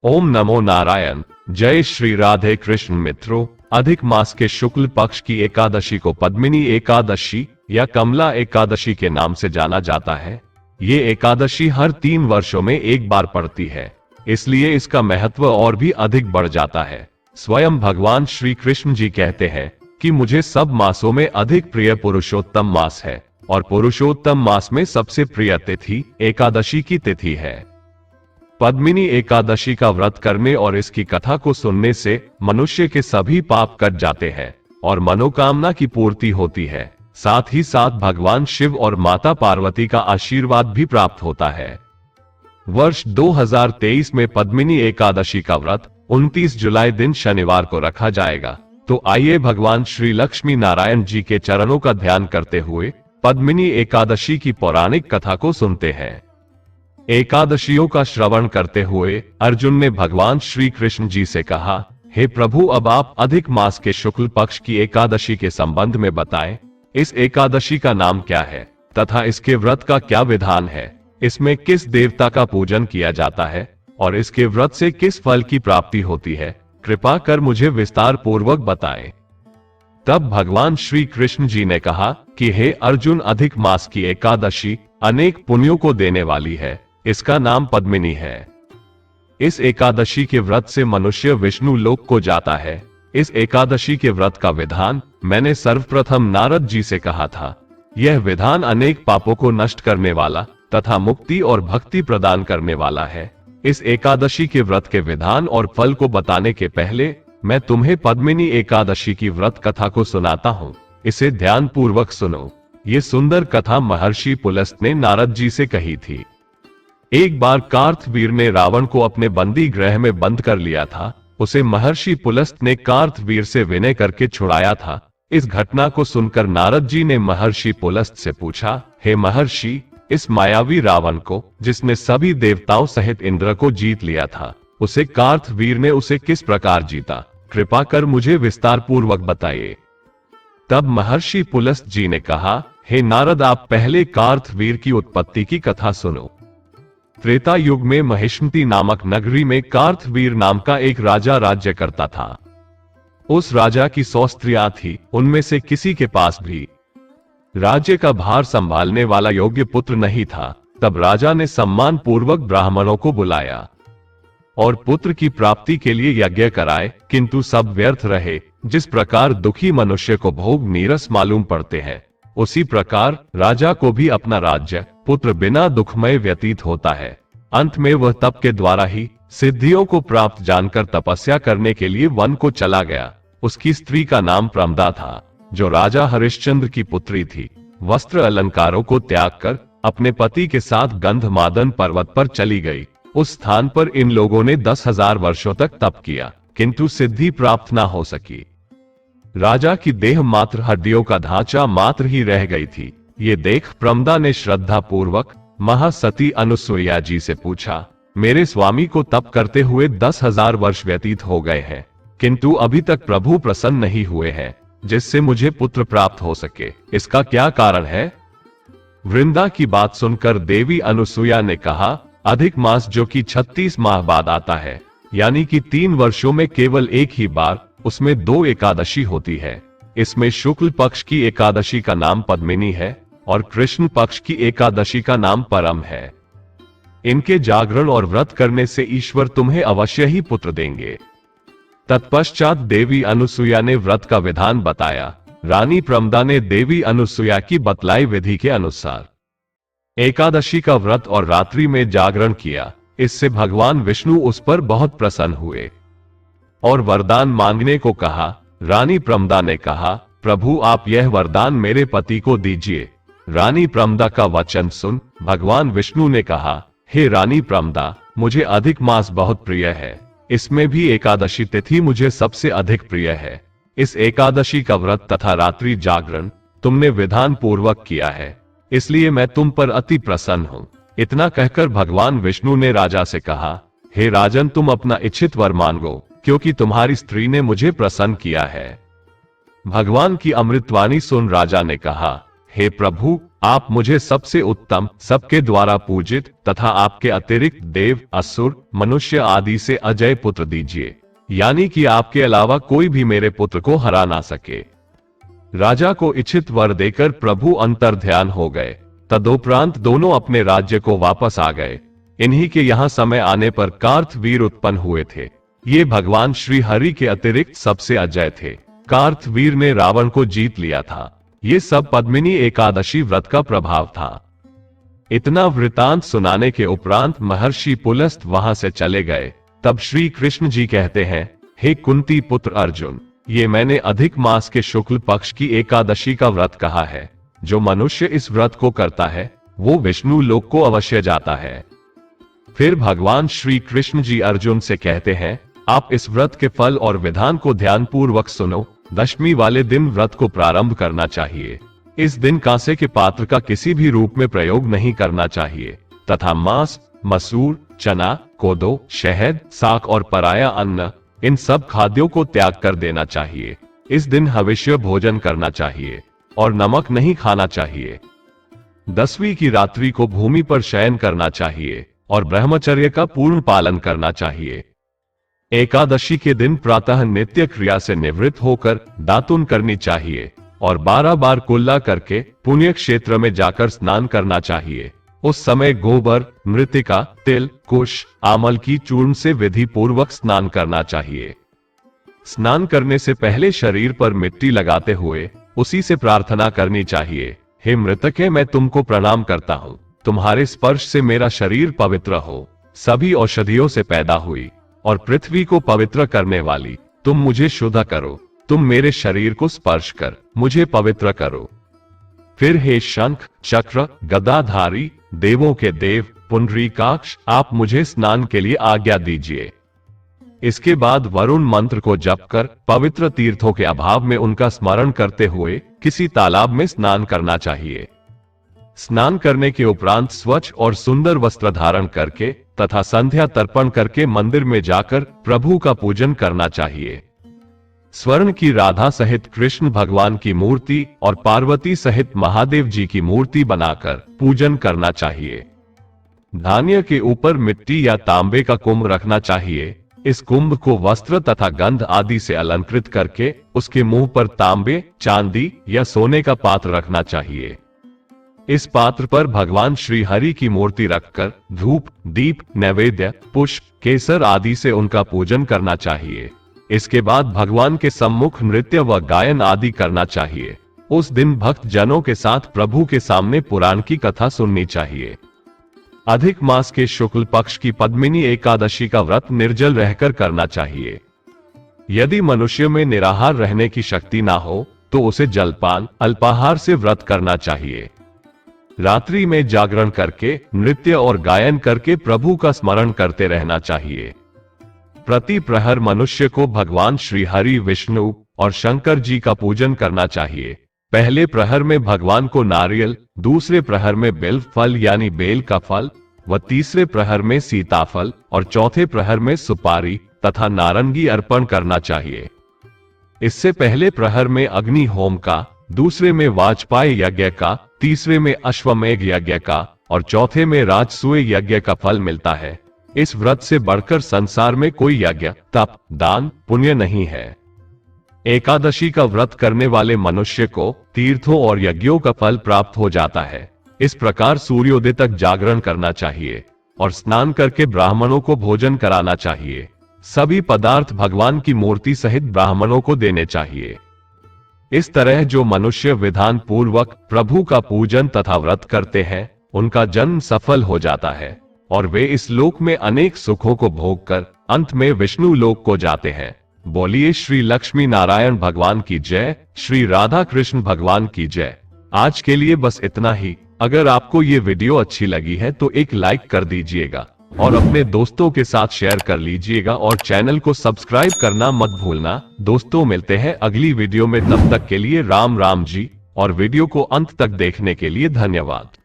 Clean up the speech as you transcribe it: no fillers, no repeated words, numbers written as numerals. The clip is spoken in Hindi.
ओम नमो नारायण। जय श्री राधे कृष्ण मित्रों, अधिक मास के शुक्ल पक्ष की एकादशी को पद्मिनी एकादशी या कमला एकादशी के नाम से जाना जाता है। ये एकादशी हर 3 वर्षों में एक बार पड़ती है, इसलिए इसका महत्व और भी अधिक बढ़ जाता है। स्वयं भगवान श्री कृष्ण जी कहते हैं कि मुझे सब मासों में अधिक प्रिय पुरुषोत्तम मास है, और पुरुषोत्तम मास में सबसे प्रिय तिथि एकादशी की तिथि है। पद्मिनी एकादशी का व्रत करने और इसकी कथा को सुनने से मनुष्य के सभी पाप कट जाते हैं और मनोकामना की पूर्ति होती है। साथ ही साथ भगवान शिव और माता पार्वती का आशीर्वाद भी प्राप्त होता है। वर्ष 2023 में पद्मिनी एकादशी का व्रत 29 जुलाई दिन शनिवार को रखा जाएगा। तो आइए भगवान श्री लक्ष्मी नारायण जी के चरणों का ध्यान करते हुए पद्मिनी एकादशी की पौराणिक कथा को सुनते हैं। एकादशियों का श्रवण करते हुए अर्जुन ने भगवान श्री कृष्ण जी से कहा, हे प्रभु, अब आप अधिक मास के शुक्ल पक्ष की एकादशी के संबंध में बताएं। इस एकादशी का नाम क्या है तथा इसके व्रत का क्या विधान है? इसमें किस देवता का पूजन किया जाता है और इसके व्रत से किस फल की प्राप्ति होती है? कृपा कर मुझे विस्तार पूर्वक बताएं। तब भगवान श्री कृष्ण जी ने कहा कि हे अर्जुन, अधिक मास की एकादशी अनेक पुण्यों को देने वाली है। इसका नाम पद्मिनी है। इस एकादशी के व्रत से मनुष्य विष्णु लोक को जाता है। इस एकादशी के व्रत का विधान मैंने सर्वप्रथम नारद जी से कहा था। यह विधान अनेक पापों को नष्ट करने वाला तथा मुक्ति और भक्ति प्रदान करने वाला है। इस एकादशी के व्रत के विधान और फल को बताने के पहले मैं तुम्हें पद्मिनी एकादशी की व्रत कथा को सुनाता हूँ। इसे ध्यान पूर्वक सुनो। ये सुंदर कथा महर्षि पुलस्त ने नारद जी से कही थी। एक बार कार्तवीर ने रावण को अपने बंदी गृह में बंद कर लिया था। उसे महर्षि पुलस्त ने कार्तवीर से विनय करके छुड़ाया था। इस घटना को सुनकर नारद जी ने महर्षि पुलस्त से पूछा, हे महर्षि, इस मायावी रावण को, जिसने सभी देवताओं सहित इंद्र को जीत लिया था, उसे कार्तवीर ने उसे किस प्रकार जीता? कृपा कर मुझे विस्तार पूर्वक बताइए। तब महर्षि पुलस्त जी ने कहा, हे नारद, आप पहले कार्तवीर की उत्पत्ति की कथा सुनो। त्रेता युग में महिष्मती नामक नगरी में कार्तवीर नाम का एक राजा राज्य करता था। उस राजा की 100 स्त्रियां थी, उनमें से किसी के पास भी राज्य का भार संभालने वाला योग्य पुत्र नहीं था। तब राजा ने सम्मान पूर्वक ब्राह्मणों को बुलाया और पुत्र की प्राप्ति के लिए यज्ञ कराए, किंतु सब व्यर्थ रहे। जिस प्रकार दुखी मनुष्य को भोग नीरस मालूम पड़ते हैं, उसी प्रकार राजा को भी अपना राज्य पुत्र बिना दुखमय व्यतीत होता है। अंत में वह तप के द्वारा ही सिद्धियों को प्राप्त जानकर तपस्या करने के लिए वन को चला गया। उसकी स्त्री का नाम प्रमदा था, जो राजा हरिश्चंद्र की पुत्री थी। वस्त्र अलंकारों को त्याग कर अपने पति के साथ गंधमादन पर्वत पर चली गई। उस स्थान पर इन लोगों ने 10,000 वर्षों तक तप किया, किंतु सिद्धि प्राप्त न हो सकी। राजा की देह मात्र हड्डियों का ढांचा मात्र ही रह गई थी। ये देख प्रमदा ने श्रद्धा पूर्वक महासती अनुसुईया जी से पूछा, मेरे स्वामी को तप करते हुए 10,000 वर्ष व्यतीत हो गए हैं, किंतु अभी तक प्रभु प्रसन्न नहीं हुए हैं जिससे मुझे पुत्र प्राप्त हो सके। इसका क्या कारण है? वृंदा की बात सुनकर देवी अनुसुईया ने कहा, अधिक मास जो कि 36 माह बाद आता है, यानी कि 3 वर्षों में केवल एक ही बार, उसमें 2 एकादशी होती है। इसमें शुक्ल पक्ष की एकादशी का नाम पद्मिनी है और कृष्ण पक्ष की एकादशी का नाम परम है। इनके जागरण और व्रत करने से ईश्वर तुम्हें अवश्य ही पुत्र देंगे। तत्पश्चात देवी अनुसुईया ने व्रत का विधान बताया। रानी प्रमदा ने देवी अनुसुईया की बतलाई विधि के अनुसार एकादशी का व्रत और रात्रि में जागरण किया। इससे भगवान विष्णु उस पर बहुत प्रसन्न हुए और वरदान मांगने को कहा। रानी प्रमदा ने कहा, प्रभु, आप यह वरदान मेरे पति को दीजिए। रानी प्रमदा का वचन सुन भगवान विष्णु ने कहा, हे रानी प्रमदा, मुझे अधिक मास बहुत प्रिय है। इसमें भी एकादशी तिथि मुझे सबसे अधिक प्रिय है। इस एकादशी का व्रत तथा रात्रि जागरण तुमने विधान पूर्वक किया है, इसलिए मैं तुम पर अति प्रसन्न हूँ। इतना कहकर भगवान विष्णु ने राजा से कहा, हे राजन, तुम अपना इच्छित वर मांगो, क्योंकि तुम्हारी स्त्री ने मुझे प्रसन्न किया है। भगवान की अमृतवाणी सुन राजा ने कहा, हे प्रभु, आप मुझे सबसे उत्तम, सबके द्वारा पूजित तथा आपके अतिरिक्त देव, असुर, मनुष्य आदि से अजय पुत्र दीजिए, यानी कि आपके अलावा कोई भी मेरे पुत्र को हरा ना सके। राजा को इच्छित वर देकर प्रभु अंतर्ध्यान हो गए। तदुपरांत दोनों अपने राज्य को वापस आ गए। इन्हीं के यहाँ समय आने पर कार्तवीर उत्पन्न हुए थे। ये भगवान श्री हरि के अतिरिक्त सबसे अजय थे। कार्तवीर ने रावण को जीत लिया था। ये सब पद्मिनी एकादशी व्रत का प्रभाव था। इतना वृतांत सुनाने के उपरांत महर्षि पुलस्त वहां से चले गए। तब श्री कृष्ण जी कहते हैं, हे कुंती पुत्र अर्जुन, ये मैंने अधिक मास के शुक्ल पक्ष की एकादशी का व्रत कहा है। जो मनुष्य इस व्रत को करता है वो विष्णु लोक को अवश्य जाता है। फिर भगवान श्री कृष्ण जी अर्जुन से कहते हैं, आप इस व्रत के फल और विधान को ध्यानपूर्वक सुनो। दशमी वाले दिन व्रत को प्रारंभ करना चाहिए। इस दिन कांसे के पात्र का किसी भी रूप में प्रयोग नहीं करना चाहिए तथा मांस, मसूर, चना, कोदो, शहद, साग और पराया अन्न, इन सब खाद्यों को त्याग कर देना चाहिए। इस दिन हविष्य भोजन करना चाहिए और नमक नहीं खाना चाहिए। 10वीं की रात्रि को भूमि पर शयन करना चाहिए और ब्रह्मचर्य का पूर्ण पालन करना चाहिए। एकादशी के दिन प्रातः नित्य क्रिया से निवृत्त होकर दातुन करनी चाहिए और 12 बार कुल्ला करके पुण्य क्षेत्र में जाकर स्नान करना चाहिए। उस समय गोबर, मृतिका, तिल, कुश, आमल की चूर्ण से विधि पूर्वक स्नान करना चाहिए। स्नान करने से पहले शरीर पर मिट्टी लगाते हुए उसी से प्रार्थना करनी चाहिए, हे मृतके, मैं तुमको प्रणाम करता हूँ। तुम्हारे स्पर्श से मेरा शरीर पवित्र हो। सभी औषधियों से पैदा हुई और पृथ्वी को पवित्र करने वाली तुम मुझे शुद्ध करो। तुम मेरे शरीर को स्पर्श कर मुझे पवित्र करो। फिर हे शंख, चक्र, गदाधारी, देवों के देव, पुंडरीकाक्ष, आप मुझे स्नान के लिए आज्ञा दीजिए। इसके बाद वरुण मंत्र को जप कर पवित्र तीर्थों के अभाव में उनका स्मरण करते हुए किसी तालाब में स्नान करना चाहिए। स्नान करने के उपरांत स्वच्छ और सुंदर वस्त्र धारण करके तथा संध्या तर्पण करके मंदिर में जाकर प्रभु का पूजन करना चाहिए। स्वर्ण की राधा सहित कृष्ण भगवान की मूर्ति और पार्वती सहित महादेव जी की मूर्ति बनाकर पूजन करना चाहिए। धान्य के ऊपर मिट्टी या तांबे का कुंभ रखना चाहिए। इस कुंभ को वस्त्र तथा गंध आदि से अलंकृत करके उसके मुंह पर तांबे, चांदी या सोने का पात्र रखना चाहिए। इस पात्र पर भगवान श्री हरि की मूर्ति रखकर धूप, दीप, नैवेद्य, पुष्प, केसर आदि से उनका पूजन करना चाहिए। इसके बाद भगवान के सम्मुख नृत्य व गायन आदि करना चाहिए। उस दिन भक्त जनों के साथ प्रभु के सामने पुराण की कथा सुननी चाहिए। अधिक मास के शुक्ल पक्ष की पद्मिनी एकादशी का व्रत निर्जल रहकर करना चाहिए। यदि मनुष्य में निराहार रहने की शक्ति ना हो तो उसे जलपान, अल्पाहार से व्रत करना चाहिए। रात्रि में जागरण करके नृत्य और गायन करके प्रभु का स्मरण करते रहना चाहिए। प्रति प्रहर मनुष्य को भगवान श्री हरि, विष्णु और शंकर जी का पूजन करना चाहिए। पहले प्रहर में भगवान को नारियल, दूसरे प्रहर में बेल फल यानी बेल का फल व तीसरे प्रहर में सीताफल और चौथे प्रहर में सुपारी तथा नारंगी अर्पण करना चाहिए। इससे पहले प्रहर में अग्नि होम का, दूसरे में वाजपेय यज्ञ का, तीसरे में अश्वमेघ यज्ञ का और चौथे में राजसूय यज्ञ का फल मिलता है। इस व्रत से बढ़कर संसार में कोई यज्ञ, तप, दान, पुण्य नहीं है। एकादशी का व्रत करने वाले मनुष्य को तीर्थों और यज्ञों का फल प्राप्त हो जाता है। इस प्रकार सूर्योदय तक जागरण करना चाहिए और स्नान करके ब्राह्मणों को भोजन कराना चाहिए। सभी पदार्थ भगवान की मूर्ति सहित ब्राह्मणों को देने चाहिए। इस तरह जो मनुष्य विधान पूर्वक प्रभु का पूजन तथा व्रत करते हैं उनका जन्म सफल हो जाता है और वे इस लोक में अनेक सुखों को भोग कर अंत में विष्णु लोक को जाते हैं। बोलिए श्री लक्ष्मी नारायण भगवान की जय, श्री राधा कृष्ण भगवान की जय। आज के लिए बस इतना ही। अगर आपको ये वीडियो अच्छी लगी है तो एक लाइक कर दीजिएगा और अपने दोस्तों के साथ शेयर कर लीजिएगा और चैनल को सब्सक्राइब करना मत भूलना। दोस्तों मिलते हैं अगली वीडियो में, तब तक के लिए राम राम जी, और वीडियो को अंत तक देखने के लिए धन्यवाद।